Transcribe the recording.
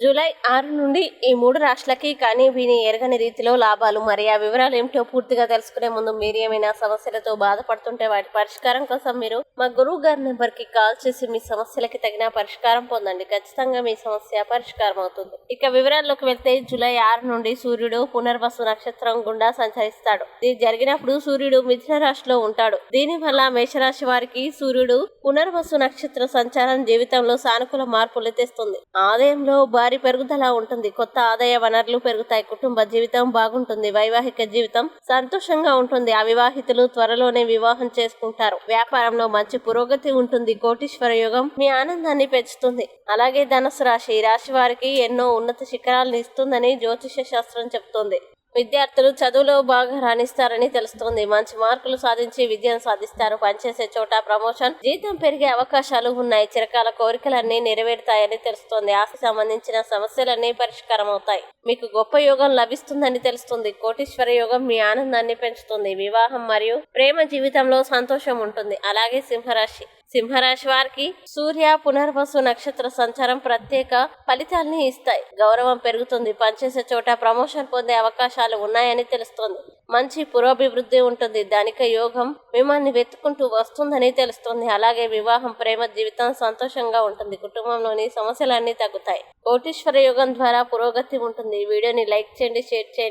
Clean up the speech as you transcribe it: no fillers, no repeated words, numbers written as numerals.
July 6 నుండి ఈ 3 రాష్ట్రాలకి కానీ విని ఎరగని రీతిలో లాభాలు. మరి ఆ వివరాలు ఏమిటో పూర్తిగా తెలుసుకునే ముందు మీరు ఏమైనా సమస్యలతో బాధపడుతుంటే వాటి పరిష్కారం కోసం మీరు మా గురువు గారి నెంబర్కి కాల్ చేసి మీ సమస్యలకి తగిన పరిష్కారం పొందండి. ఖచ్చితంగా మీ సమస్య పరిష్కారం అవుతుంది. ఇక వివరాల్లోకి వెళ్తే జూలై 6 నుండి సూర్యుడు పునర్వసు నక్షత్రం గుండా సంచరిస్తాడు. ఇది జరిగినప్పుడు సూర్యుడు మిథున రాశిలో ఉంటాడు. దీనివల్ల మేషరాశి వారికి సూర్యుడు పునర్వసు నక్షత్ర సంచారం జీవితంలో సానుకూల మార్పులు తెస్తుంది. ఆదాయంలో భారీ పెరుగుదల ఉంటుంది. కొత్త ఆదాయ వనరులు పెరుగుతాయి. కుటుంబ జీవితం బాగుంటుంది. వైవాహిక జీవితం సంతోషంగా ఉంటుంది. అవివాహితులు త్వరలోనే వివాహం చేసుకుంటారు. వ్యాపారంలో మంచి పురోగతి ఉంటుంది. కోటీశ్వర యోగం మీ ఆనందాన్ని పెంచుతుంది. అలాగే ధనుసు రాశి, ఈ రాశి వారికి ఎన్నో ఉన్నత శిఖరాలను ఇస్తుందని జ్యోతిష శాస్త్రం చెబుతోంది. విద్యార్థులు చదువులో బాగా రాణిస్తారని తెలుస్తోంది. మంచి మార్కులు సాధించి విద్యను సాధిస్తారు. పనిచేసే చోట ప్రమోషన్, జీతం పెరిగే అవకాశాలు ఉన్నాయి. చిరకాల కోరికలన్నీ నెరవేరుతాయని తెలుస్తోంది. ఆస్తికి సంబంధించిన సమస్యలన్నీ పరిష్కారం అవుతాయి. మీకు గొప్ప యోగం లభిస్తుందని తెలుస్తుంది. కోటీశ్వర యోగం మీ ఆనందాన్ని పెంచుతుంది. వివాహం మరియు ప్రేమ జీవితంలో సంతోషం ఉంటుంది. అలాగే సింహరాశి వారికి సూర్య పునర్వసు నక్షత్ర సంచారం ప్రత్యేక ఫలితాల్ని ఇస్తాయి. గౌరవం పెరుగుతుంది. పనిచేసే చోట ప్రమోషన్ పొందే అవకాశాలు ఉన్నాయని తెలుస్తోంది. మంచి పురోభివృద్ధి ఉంటుంది. ధనిక యోగం మిమ్మల్ని వెతుకుంటూ వస్తుందని తెలుస్తుంది. అలాగే వివాహం, ప్రేమ జీవితం సంతోషంగా ఉంటుంది. కుటుంబంలోని సమస్యలన్నీ తగ్గుతాయి. కోటీశ్వర యోగం ద్వారా పురోగతి ఉంటుంది. ఈ వీడియోని లైక్ చేయండి, షేర్ చేయండి.